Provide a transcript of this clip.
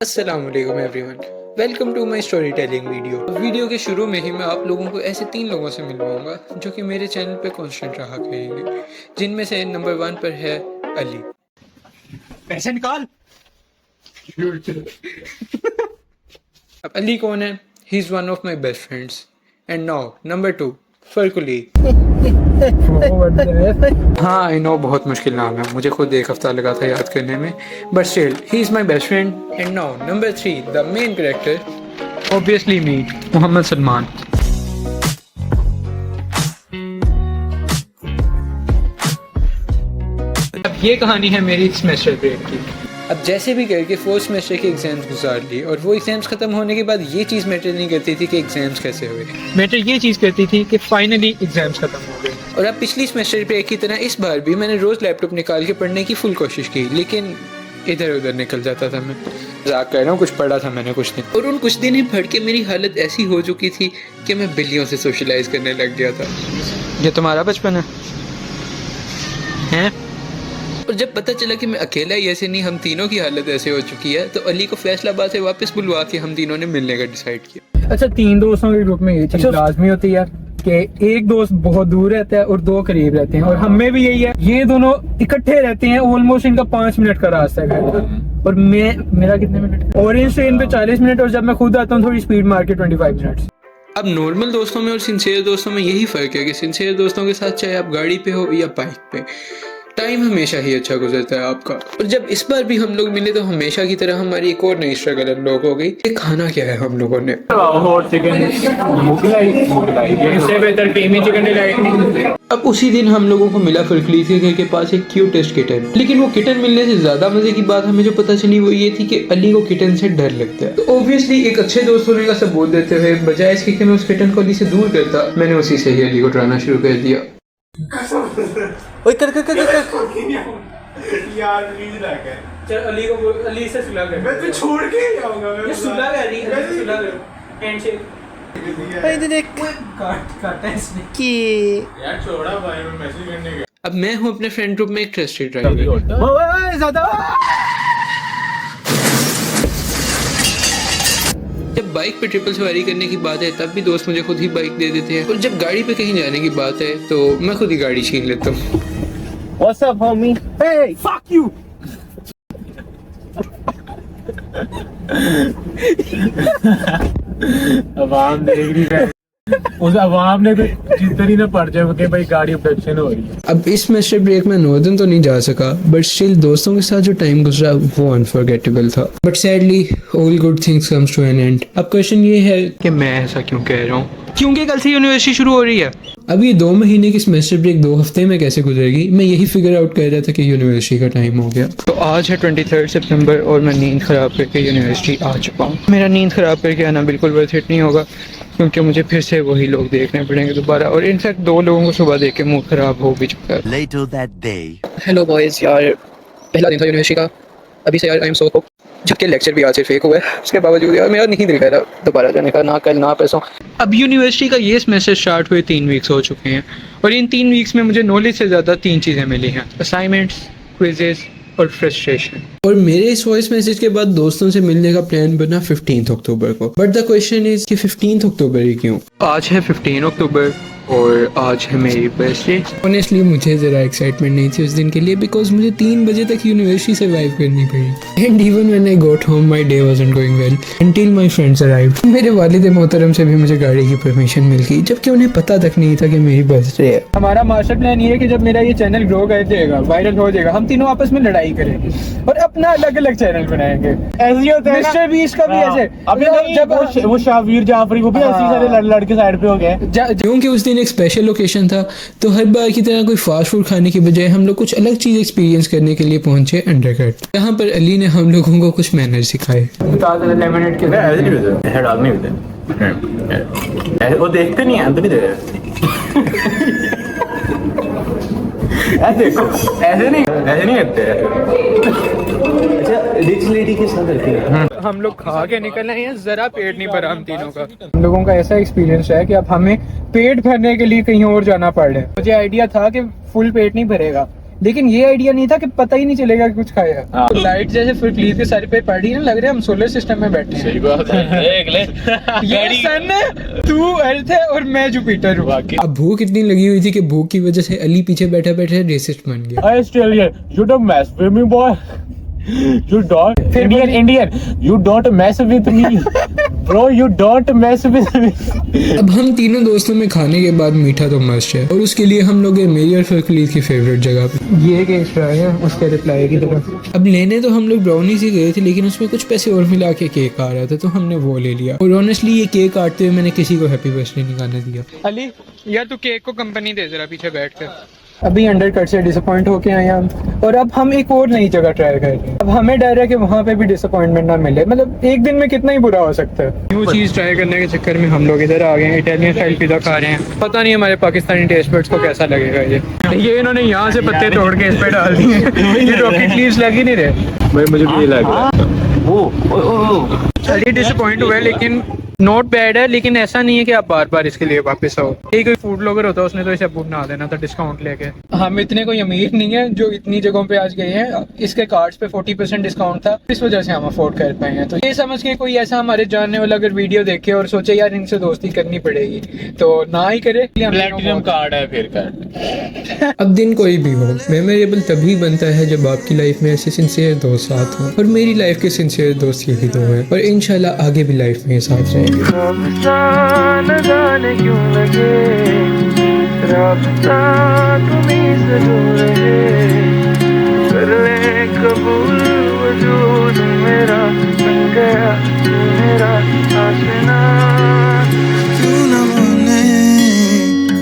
अस्सलाम वालेकुम everyone, welcome to my story telling video के शुरू में ही मैं आप लोगों को ऐसे 3 लोगों से मिलवाऊंगा जो कि मेरे चैनल पे कांस्टेंट रहा करेंगे, जिनमें से नंबर 1 पर है अली। पैसे निकाल। अब अली कौन है? He is one of my best friends. And now number 2, फरकुली। हाँ, आई नो बहुत मुश्किल नाम है, मुझे खुद एक हफ्ता लगा था याद करने में, but still he is my best friend. And now number 3, the main character, obviously me, Mohammad Salman. अब ये कहानी है मेरी सेमेस्टर ब्रेक की। अब जैसे भी करके फोर्थ सेमेस्टर के एग्जाम्स गुजार लिए, और वो एग्जाम्स खत्म होने के बाद ये चीज़ मैटर नहीं करती थी कि एग्जाम्स कैसे हुए, मैटर ये चीज़ करती थी कि फाइनली एग्जाम्स खत्म हो गए। और अब पिछली सेमेस्टर ब्रेक की तरह इस बार भी मैंने रोज़ लैपटॉप निकाल के पढ़ने की फुल कोशिश की, लेकिन इधर उधर निकल जाता था। मैं मजाक कर रहा हूँ, कुछ पढ़ा था मैंने कुछ दिन, और उन कुछ दिन ही पढ़ के मेरी हालत ऐसी हो चुकी थी कि मैं बिल्लियों से सोशलाइज करने लग गया था। ये तुम्हारा बचपन है? और जब पता चला कि मैं अकेला ही ऐसे नहीं, हम तीनों की हालत ऐसे हो चुकी है, तो अली को फैसलाबाद से वापस बुलवा के हम तीनों ने मिलने का डिसाइड किया। अच्छा, 3 दोस्तों के ग्रुप में ये चीज लाजमी होती है कि एक दोस्त बहुत दूर रहता है और 2 करीब रहते हैं, और हमें भी यही है, ये दोनों इकट्ठे रहते हैं, ऑलमोस्ट इनका 5 मिनट का रास्ता है, और मेरा कितने मिनट? ऑरेंज ट्रेन पे 40 मिनट, और जब मैं खुद आता हूँ थोड़ी स्पीड मार के 25 मिनट। अब नॉर्मल दोस्तों में और सिंसियर दोस्तों में यही फ़र्क है कि सिंसियर दोस्तों के साथ चाहे आप गाड़ी पे हो या बाइक पे, टाइम हमेशा ही अच्छा गुजरता है आपका। और जब इस बार भी हम लोग मिले तो हमेशा की तरह हमारी एक और नई स्ट्रगल अनलॉक हो गई। ये खाना क्या है हम लोगों ने? अब उसी दिन हम लोगों को मिला फरकली के घर के पास एक क्यूटेस्ट किटन, लेकिन वो किटन मिलने से ज्यादा मजे की बात हमें जो पता चली वो ये थी कि अली को किटन से डर लगता है। तो ऑब्वियसली एक अच्छे दोस्त होने का सबूत देते हुए, बजाय इसके कि मैं उस किटन को अली से दूर करता, मैंने उसी से ही अली को डराना शुरू कर दिया। ओए कर यार प्लीज ना कर। चल अली से सुलह कर। मैं तो छोड़ के ही आऊंगा। ये सुलह कर रही है, सुलह कर। हैंडशेक। इधर देख काटा इसने कि यार छोड़ा भाई, मैं मैसेज करने गया। अब मैं हूं अपने फ्रेंड ग्रुप में एक ट्रस्टेड ड्राइवर। ओए ज्यादा जब बाइक पे ट्रिपल सवारी करने की बात है तब भी दोस्त मुझे खुद ही बाइक दे देते हैं, और जब गाड़ी पे कहीं जाने की बात है तो मैं खुद ही गाड़ी छीन लेता हूँ। What's up, homie? Hey, fuck you. आवाम देख रही है, उस आवाम ने जितनी ना पड़ जाए कि भाई गाड़ी अब्डक्शन हो रही है। अब इस सेमेस्टर ब्रेक में नॉर्दर्न तो नहीं जा सका, बट स्टिल दोस्तों के साथ जो टाइम गुजरा वो अनफॉरगेटेबल था। But sadly all good things comes to an end. अब क्वेश्चन ये है कि मैं ऐसा क्यों कह रहा हूँ, क्योंकि कल से यूनिवर्सिटी शुरू हो रही है। अब ये 2 महीने की सेमेस्टर ब्रेक 2 हफ्ते में कैसे गुजरेगी, मैं यही फिगर आउट कर रहा था कि यूनिवर्सिटी का टाइम हो गया। तो आज है 23 सितंबर और मैं नींद खराब करके यूनिवर्सिटी आ चुका हूँ। मेरा नींद खराब करके आना बिल्कुल वर्थ इट नहीं होगा, क्योंकि मुझे फिर से वही लोग देखने पड़ेंगे दोबारा, और इनफैक्ट 2 लोगों को सुबह देख के मूड खराब हो भी चुका है। हेलो बॉयज, यार पहला दिन था यूनिवर्सिटी का, अभी से यार आई एम सो होप, जबकि लेक्चर भी आज से फेक हुआ है, उसके बावजूद यार मेरा नहीं दिल कर रहा दोबारा जाने का, ना कल ना परसों। अब यूनिवर्सिटी का ये सेमेस्टर स्टार्ट हुए 3 वीक्स हो चुके हैं, और इन 3 वीक्स में मुझे नॉलेज से ज़्यादा 3 चीज़ें मिली हैं: असाइनमेंट्स, क्विजेस और फ्रस्ट्रेशन। और मेरे इस वॉइस मैसेज के बाद दोस्तों से मिलने का प्लान बना 15 अक्टूबर को। बट द क्वेश्चन इज कि 15 अक्टूबर ही क्यों? आज है 15 अक्टूबर और आज है मेरी बर्थडे। ऑनेस्टली मुझे ज़रा एक्साइटमेंट नहीं थी उस दिन के लिए, बिकॉज मुझे 3 बजे तक यूनिवर्सिटी सर्वाइव करनी पड़ी। And even when I got home my day wasn't going well until my friends arrived. मेरे वालिद मोहतरम से भी मुझे गाड़ी की परमिशन मिल गई, जबकि उन्हें पता तक नहीं था कि मेरी बर्थडे है। हमारा मास्टर प्लान ये है कि जब मेरा ये चैनल ग्रो कर जाएगा, वायरल हो जाएगा, हम तीनों आपस में लड़ाई करेंगे और अपना अलग अलग चैनल बनाएंगे। ऐसे ही होता है मिस्टर बीस्ट का भी ऐसे। अभी जब वो शाहवीर जाफरी को भी ऐसे सारे लड़के साइड पे हो गए, क्योंकि उस दिन एक स्पेशल लोकेशन था, तो हर बार की तरह कोई फास्ट फूड खाने की बजाय हम लोग कुछ अलग चीज एक्सपीरियंस करने के लिए पहुंचे अंडरकट, जहाँ पर अली ने हम लोगों को कुछ मैनर सिखाए। लेमनेड के ऐसे नहीं होता, ऐसे डाल नहीं होता, ऐसे वो देखते नहीं है, तो नहीं देखो ऐसे नहीं करते। रिच लेडी के साथ रहती है। हम लोग खा के निकल आए हैं, जरा पेट नहीं भरा हम तीनों का। हम लोगों का ऐसा एक्सपीरियंस है कि अब हमें पेट भरने के लिए कहीं और जाना पड़ रहा है। मुझे आइडिया था कि फुल पेट नहीं भरेगा, लेकिन ये आइडिया नहीं था कि पता ही नहीं चलेगा कि कुछ खाया। हाँ। तो लाइट जैसे फुकलीद के सर पे पड़ी ना, लग रहा है हम सोलर सिस्टम में बैठे हैं। सही बात है। देख ले ये सन है, तू अर्थ है और मैं जुपिटर हूँ। अब भूख इतनी लगी हुई थी कि भूख की वजह से अली पीछे बैठा बैठा रेसिस्ट बन गया। Australian, you don't mess with me, boy. You don't. Indian, you don't mess with me, bro. You don't mess with me. अब हम तीनों दोस्तों में खाने के बाद मीठा तो मस्ट है, और उसके लिए हम लोग गए मेरी और फरकलीद की फेवरेट जगह पे। ये केक ट्राई है उसके रिप्लाई की तरफ। अब लेने तो हम लोग ब्राउनीज ही गए थे, लेकिन उसमें कुछ पैसे और मिला के केक आ रहा था, तो हमने वो ले लिया। और ऑनेस्टली ये केक काटते हुए मैंने किसी को हैप्पी बर्थडे नहीं गाने दिया। अली यार तू केक को कंपनी दे जरा पीछे बैठ कर। अभी अंडरकट से डिसअपॉइंट होके आए हम, और अब हम एक और नई जगह ट्राई कर रहे हैं। अब हमें डर है कि वहाँ पे भी डिसअपॉइंटमेंट ना मिले, मतलब एक दिन में कितना ही बुरा हो सकता है। न्यू चीज़ ट्राई करने के चक्कर में हम लोग इधर आ गए हैं, इटालियन स्टाइल पिज़्ज़ा खा रहे हैं। पता नहीं हमारे पाकिस्तानी टेस्ट बड्स को कैसा लगेगा ये इन्होंने यहाँ से पत्ते तोड़ के इस पे डाल दिए। ये रॉकेट लीव्स लग ही नहीं रहे भाई मुझे भी लग रहा है। चलिए डिसअपॉइंट हुआ है, लेकिन नोट बैड है, लेकिन ऐसा नहीं है कि आप बार बार इसके लिए वापस आओ। यही कोई फूड ब्लॉगर होता है, उसने तो इसे बना देना था डिस्काउंट लेके। हम इतने कोई अमीर नहीं है जो इतनी जगहों पे आज गए हैं। इसके कार्ड्स पे 40% डिस्काउंट था, इस वजह से हम अफोर्ड कर पाए हैं। तो ये समझ के कोई ऐसा हमारे जानने वाला अगर वीडियो देखे और सोचे यार इनसे दोस्ती करनी पड़ेगी, तो ना ही करे। प्लेटिनम कार्ड है फिर कार्ड। अब दिन कोई भी हो, मेमोरेबल तभी बनता है जब आपकी लाइफ में ऐसे सिंसियर दोस्त साथ हों, और मेरी लाइफ के सिंसियर दोस्त यही दो हैं, और इंशाल्लाह आगे भी लाइफ में साथ रहेंगे। जाने क्यों लगे रास्ता तुम्हीं से दूर